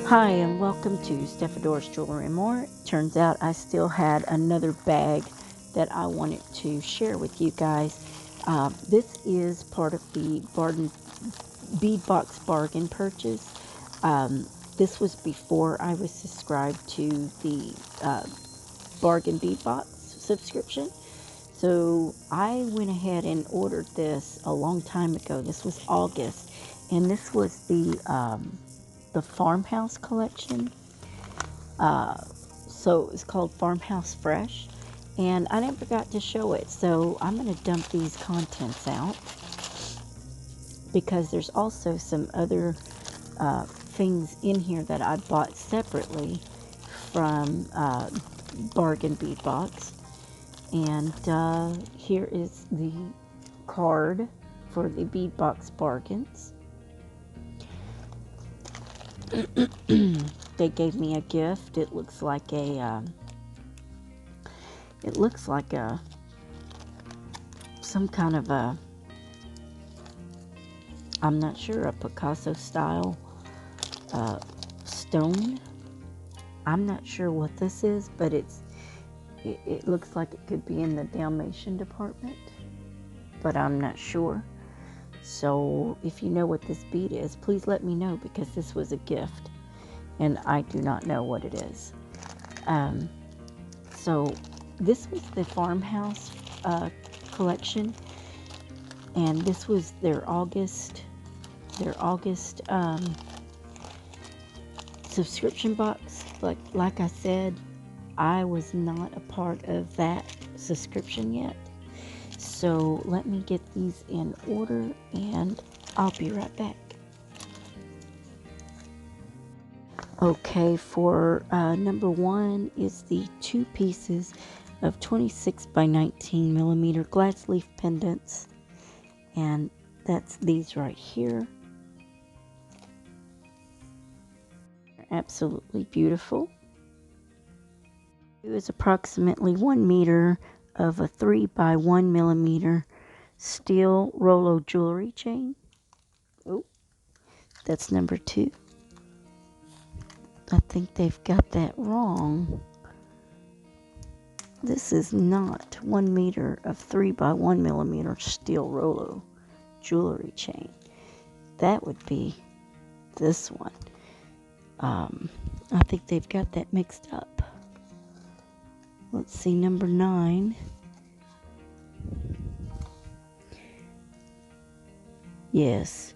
Hi, and welcome to Stefador's Jewelry and More. Turns out I still had another bag that I wanted to share with you guys. This is part of the Beadbox Bargin purchase. This was before I was subscribed to the Bargain Beadbox subscription. So I went ahead and ordered this a long time ago. This was August, and this was the Farmhouse collection. So it's called Farmhouse Fresh, and I never got to show it. So I'm going to dump these contents out because there's also some other things in here that I bought separately from Bargain Beadbox. And here is the card for the Beadbox Bargains. They gave me a gift. It looks like some kind of a, I'm not sure, a Picasso style stone. I'm not sure what this is, but it looks like it could be in the Dalmatian department, but I'm not sure. So if you know what this bead is, please let me know, because this was a gift and I do not know what it is. So this was the Farmhouse collection, and this was their August subscription box. But like I said, I was not a part of that subscription yet. So let me get these in order and I'll be right back. Okay, for number one is the 2 pieces of 26 by 19 millimeter glass leaf pendants, and that's these right here. They're absolutely beautiful. It is approximately 1 meter of a 3 by 1 millimeter steel Rolo jewelry chain. Oh, that's number 2. I think they've got that wrong. This is not 1 meter of 3 by 1 millimeter steel Rolo jewelry chain. That would be this one. I think they've got that mixed up. Let's see, number 9. Yes.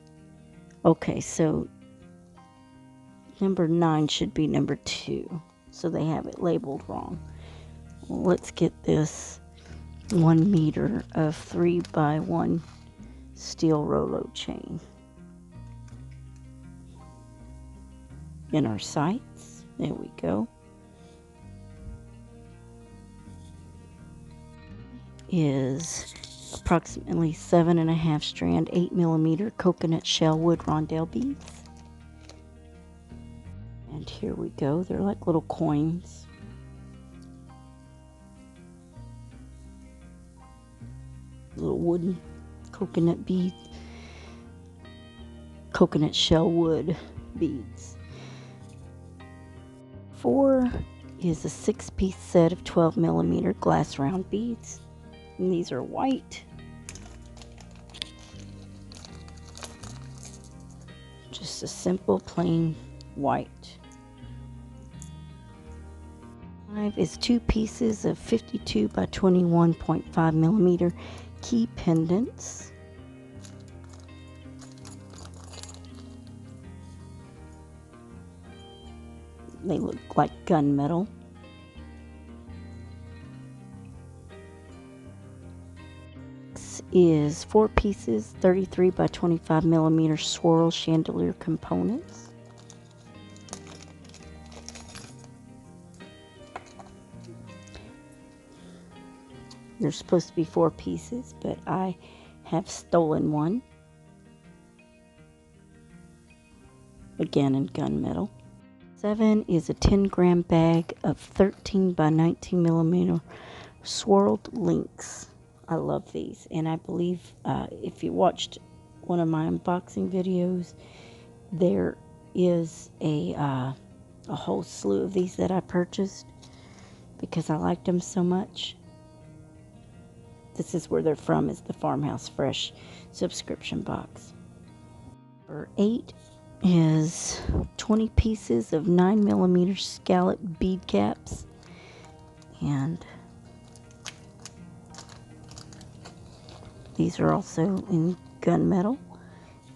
Okay, so number 9 should be number 2. So they have it labeled wrong. Let's get this 1 meter of 3 by 1 steel Rolo chain in our sights. There we go. Is approximately 7.5 strand 8 millimeter coconut shell wood rondelle beads. And here we go. They're like little coins. Little wooden coconut beads. Coconut shell wood beads. 4 is a 6-piece set of 12 millimeter glass round beads. And these are white. Just a simple plain white. 5 is 2 pieces of 52 by 21.5 millimeter key pendants. They look like gunmetal. Is 4 pieces 33 by 25 millimeter swirl chandelier components. There's supposed to be 4 pieces, but I have stolen one. Again in gunmetal. 7 is a 10-gram bag of 13 by 19 millimeter swirled links. I love these, and I believe if you watched one of my unboxing videos, there is a whole slew of these that I purchased because I liked them so much. This is where they're from, is the Farmhouse Fresh subscription box. Number 8 is 20 pieces of 9mm scallop bead caps. And these are also in gunmetal.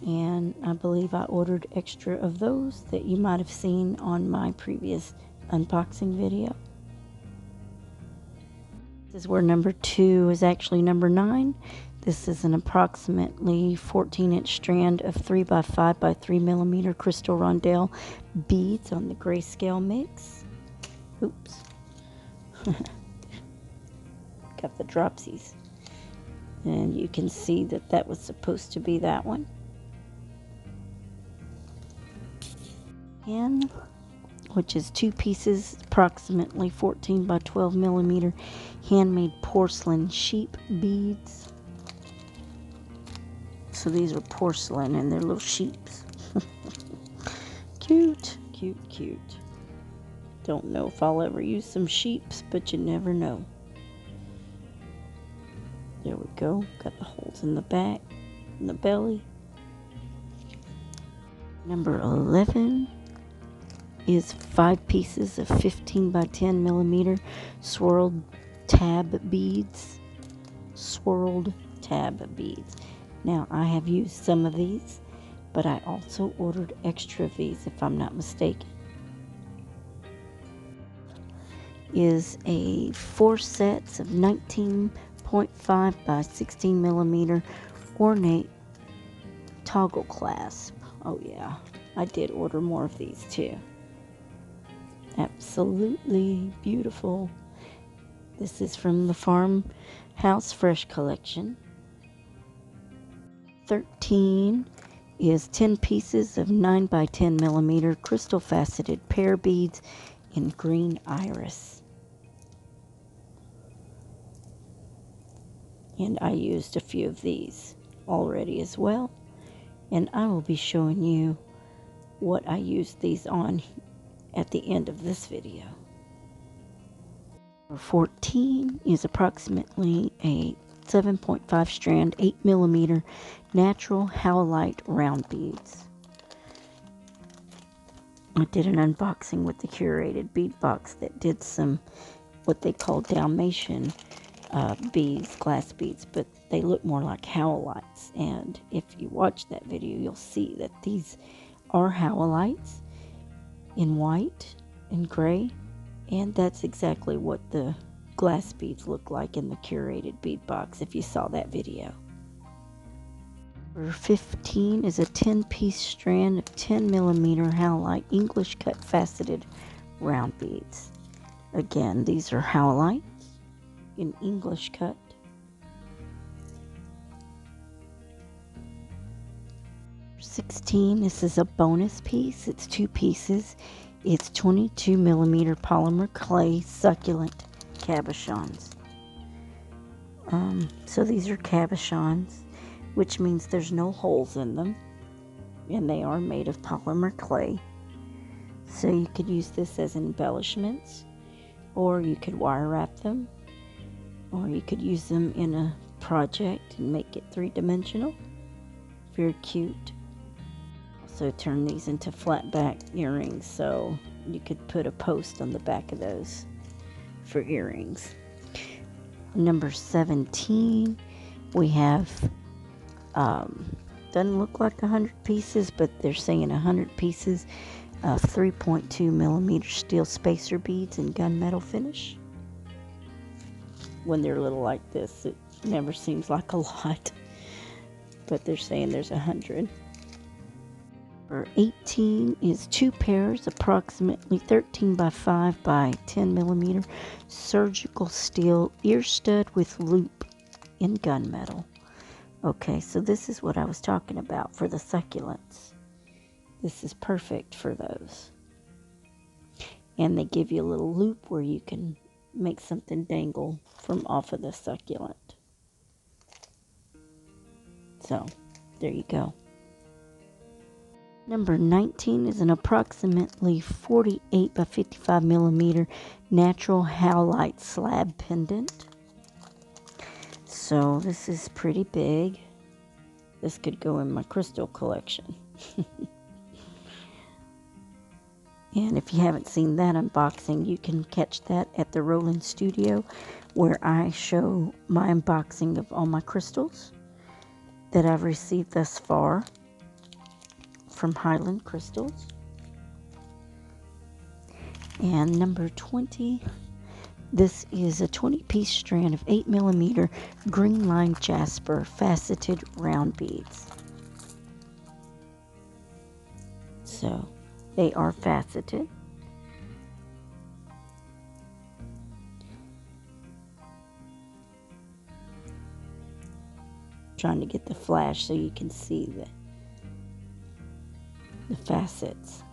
And I believe I ordered extra of those that you might have seen on my previous unboxing video. This is where number 2 is actually number 9. This is an approximately 14-inch strand of 3x5 by 3mm crystal rondelle beads on the grayscale mix. Oops. Got the dropsies. And you can see that that was supposed to be that one. And which is 2 pieces, approximately 14 by 12mm handmade porcelain sheep beads. So these are porcelain and they're little sheeps. Cute, cute, cute. Don't know if I'll ever use some sheeps, but you never know. There we go. Got the holes in the back, in the belly. Number 11 is 5 pieces of 15 by 10mm swirled tab beads. Swirled tab beads. Now, I have used some of these, but I also ordered extra of these, if I'm not mistaken. Is a 4 sets of 19.5 by 16mm ornate toggle clasp. Oh yeah, I did order more of these too. Absolutely beautiful. This is from the Farmhouse Fresh collection. 13 is 10 pieces of 9 by 10mm crystal faceted pear beads in green iris. And I used a few of these already as well. And I will be showing you what I used these on at the end of this video. 14 is approximately a 7.5 strand 8mm natural howlite round beads. I did an unboxing with the curated bead box that did some what they call Dalmatian beads, glass beads, but they look more like howlites. And if you watch that video, you'll see that these are howlites in white and gray, and that's exactly what the glass beads look like in the curated bead box if you saw that video. Number 15 is a 10-piece strand of 10mm howlite English cut faceted round beads. Again, these are howlites in English cut. Number 16, this is a bonus piece. It's 2 pieces. It's 22mm polymer clay succulent cabochons. So these are cabochons, which means there's no holes in them, and they are made of polymer clay. So you could use this as embellishments, or you could wire wrap them, or you could use them in a project and make it 3-dimensional. Very cute. Also turn these into flat back earrings, so you could put a post on the back of those for earrings. Number 17, we have doesn't look like 100 pieces, but they're saying 100 pieces of 3.2mm steel spacer beads in gunmetal finish. When they're little like this, it never seems like a lot, but they're saying there's 100. Number 18 is 2 pairs, approximately 13 by 5 by 10mm surgical steel ear stud with loop in gunmetal. Okay, so this is what I was talking about for the succulents. This is perfect for those. And they give you a little loop where you can make something dangle from off of the succulent. So, there you go. Number 19 is an approximately 48 by 55 millimeter natural halite slab pendant. So this is pretty big. This could go in my crystal collection. And if you haven't seen that unboxing, you can catch that at the Roland Studio, where I show my unboxing of all my crystals that I've received thus far from Highland Crystals. And number 20, this is a 20-piece strand of 8 millimeter green line jasper faceted round beads. So they are faceted. Trying to get the flash so you can see the facets.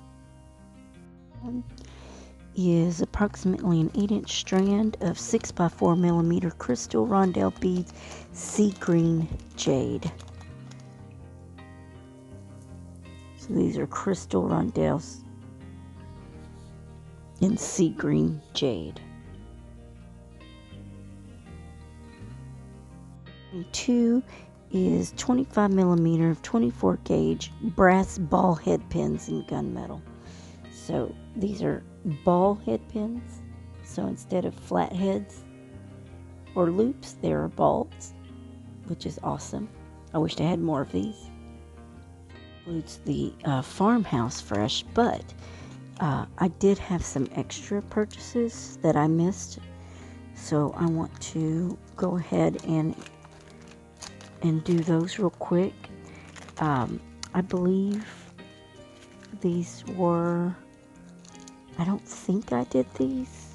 Is approximately an 8-inch strand of 6 by 4 millimeter crystal rondelle beads, sea green jade. So these are crystal rondelles in sea green jade. 2 is 25 millimeter of 24 gauge brass ball head pins in gunmetal. So these are ball head pins. So instead of flat heads or loops, there are balls, which is awesome. I wish I had more of these. Includes the farmhouse fresh, but I did have some extra purchases that I missed, so I want to go ahead and do those real quick. I believe these were, I don't think I did these.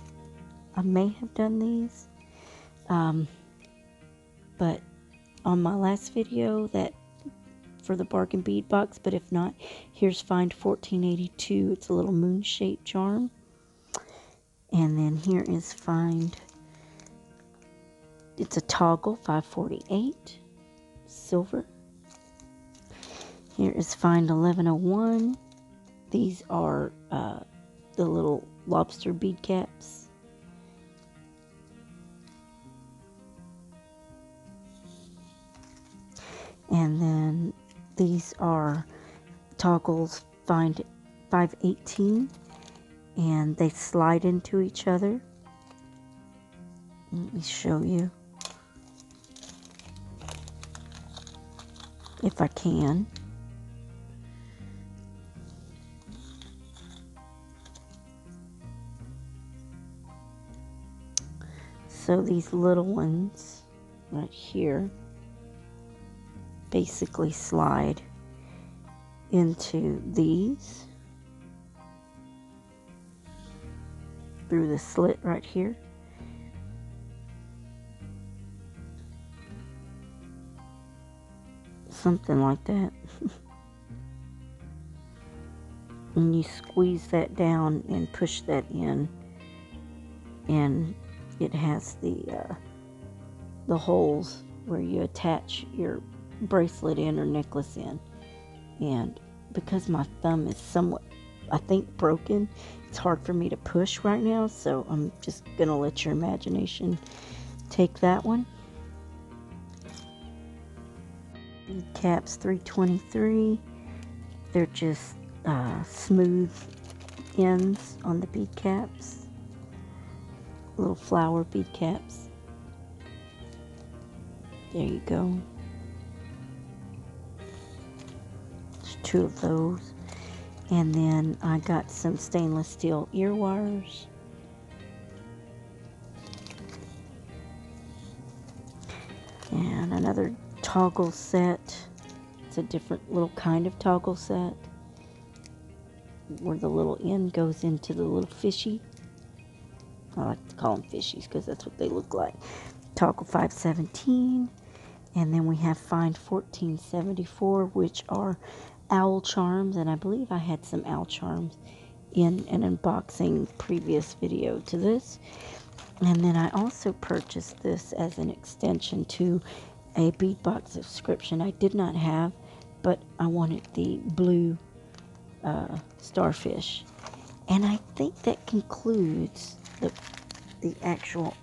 I may have done these. But on my last video that for the bargain bead box, but if not, here's Find 1482. It's a little moon-shaped charm. And then here is Find, it's a toggle 548 silver. Here is Find 1101. These are the little lobster bead caps. And then these are toggles Find 518, and they slide into each other. Let me show you if I can. So these little ones right here basically slide into these through the slit right here. Something like that. And you squeeze that down and push that in, and it has the holes where you attach your bracelet in or necklace in. And because my thumb is somewhat, I think, broken, it's hard for me to push right now, so I'm just gonna let your imagination take that one. Bead caps 323. They're just smooth ends on the bead caps. Little flower bead caps. There you go. There's 2 of those. And then I got some stainless steel ear wires. And another toggle set. It's a different little kind of toggle set, where the little end goes into the little fishy. I like to call them fishies because that's what they look like. Toggle 517. And then we have Find 1474, which are owl charms. And I believe I had some owl charms in an unboxing previous video to this. And then I also purchased this as an extension to a bead box subscription I did not have, but I wanted the blue starfish. And I think that concludes the actual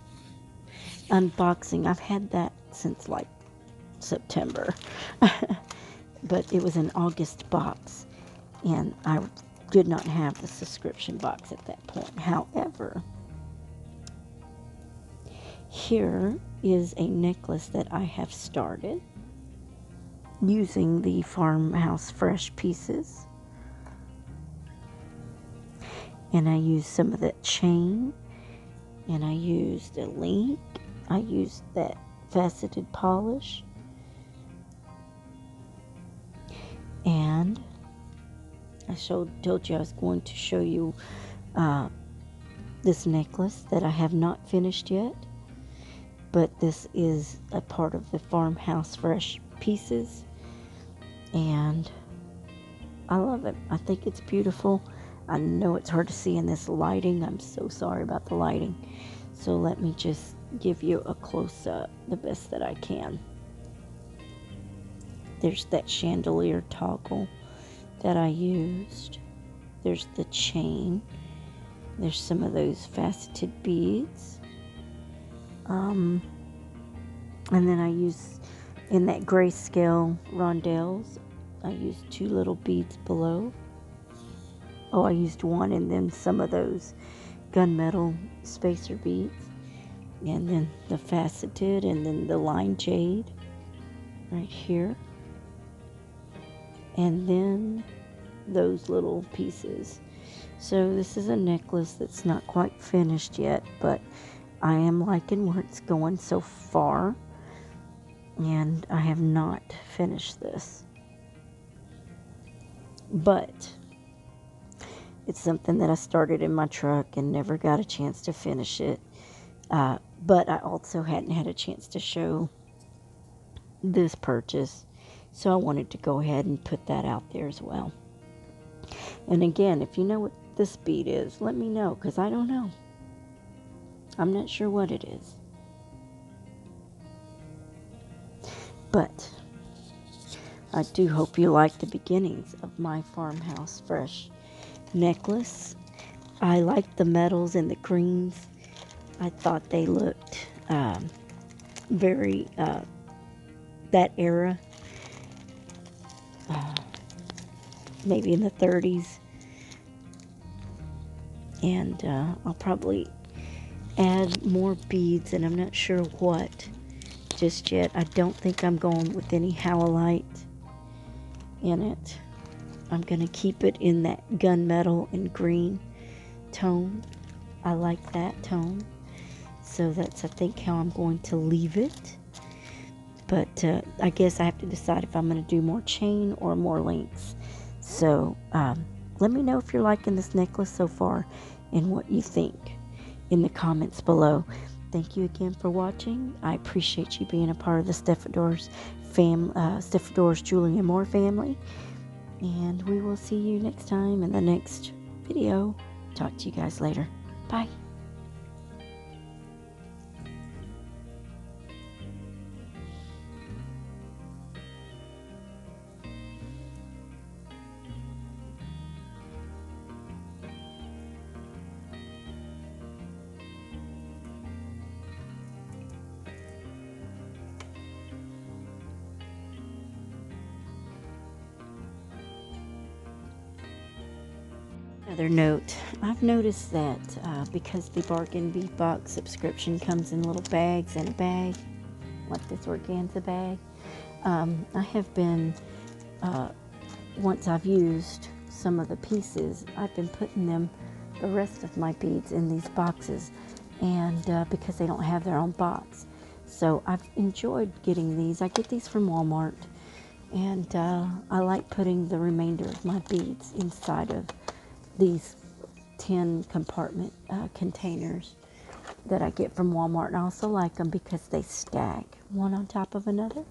unboxing. I've had that since like September. But it was an August box, and I did not have the subscription box at that point. However, here is a necklace that I have started using the Farmhouse Fresh pieces. And I used some of that chain, and I used a link. I used that faceted polish. And I told you I was going to show you this necklace that I have not finished yet. But this is a part of the Farmhouse Fresh pieces. And I love it. I think it's beautiful. I know it's hard to see in this lighting. I'm so sorry about the lighting. So let me just give you a close-up the best that I can. There's that chandelier toggle that I used. There's the chain. There's some of those faceted beads. And then I used, in that grayscale rondelles, I used 2 little beads below. Oh, I used 1, and then some of those gunmetal spacer beads. And then the faceted, and then the line jade right here. And then those little pieces. So this is a necklace that's not quite finished yet, but I am liking where it's going so far. And I have not finished this. But it's something that I started in my truck and never got a chance to finish it. But I also hadn't had a chance to show this purchase. So I wanted to go ahead and put that out there as well. And again, if you know what this bead is, let me know, because I don't know. I'm not sure what it is. But I do hope you like the beginnings of my Farmhouse Fresh necklace. I like the metals and the greens. I thought they looked very that era, maybe in the 30s. And I'll probably add more beads, and I'm not sure what just yet. I don't think I'm going with any howlite in it. I'm going to keep it in that gunmetal and green tone. I like that tone. So that's, I think, how I'm going to leave it. But I guess I have to decide if I'm going to do more chain or more links. So let me know if you're liking this necklace so far and what you think in the comments below. Thank you again for watching. I appreciate you being a part of the Stefador's Jewelry and More family. And we will see you next time in the next video. Talk to you guys later. Bye. Another note, I've noticed that because the Bargain Beadbox subscription comes in little bags and a bag, like this organza bag, I have been, once I've used some of the pieces, I've been putting the rest of my beads in these boxes, and because they don't have their own box. So I've enjoyed getting these. I get these from Walmart, and I like putting the remainder of my beads inside of these 10 compartment containers that I get from Walmart. And I also like them because they stack one on top of another.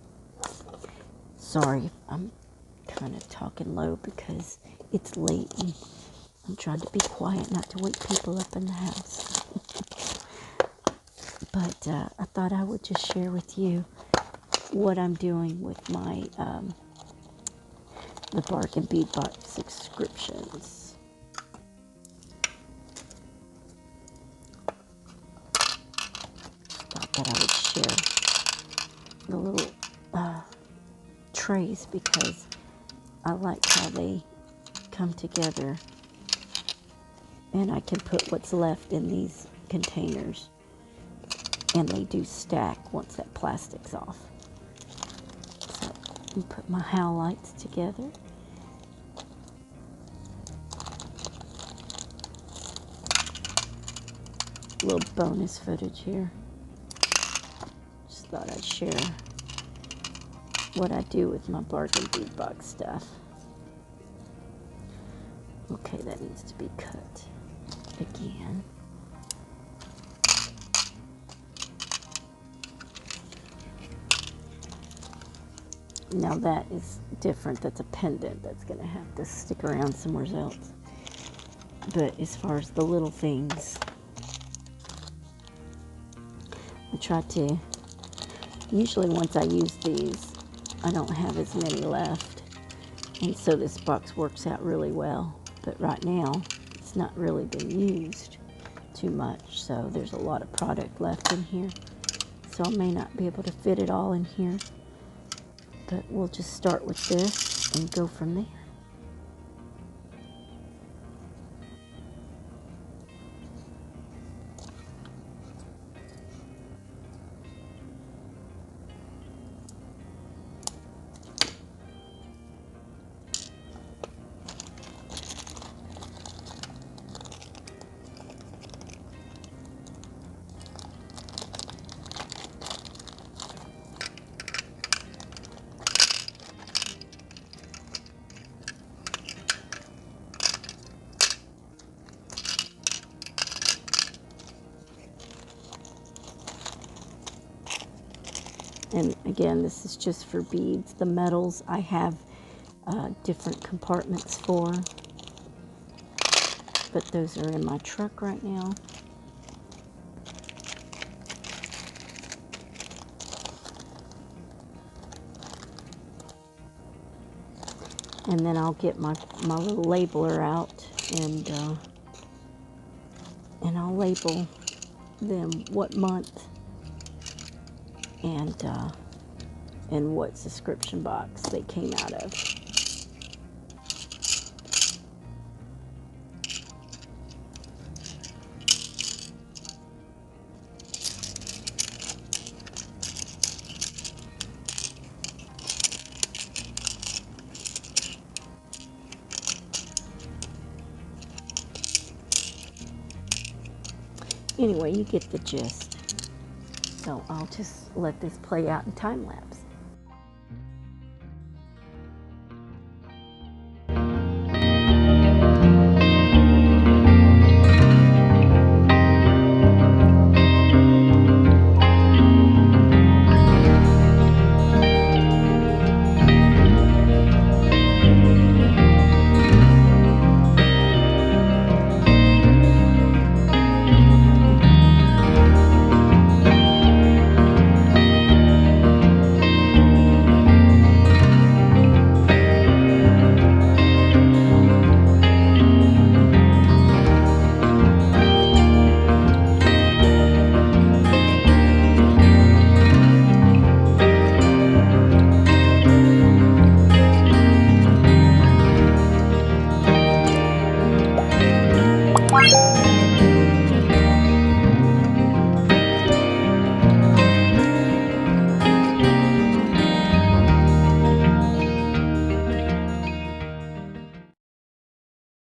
Sorry, I'm kind of talking low because it's late and I'm trying to be quiet, not to wake people up in the house. But I thought I would just share with you what I'm doing with my the Bargin Beadbox subscriptions. Thought that I would share the little trays because I like how they come together, and I can put what's left in these containers, and they do stack once that plastic's off. So I put my howlites together. A little bonus footage here. Just thought I'd share what I do with my Bargin Beadbox stuff. Okay, that needs to be cut again. Now that is different. That's a pendant that's going to have to stick around somewhere else. But as far as the little things, I try to, usually once I use these, I don't have as many left. And so this box works out really well. But right now, it's not really been used too much. So there's a lot of product left in here. So I may not be able to fit it all in here. But we'll just start with this and go from there. And again, this is just for beads. The metals I have different compartments for, but those are in my truck right now. And then I'll get my little labeler out, and I'll label them what month and what subscription box they came out of. Anyway, you get the gist. So I'll just let this play out in time lapse.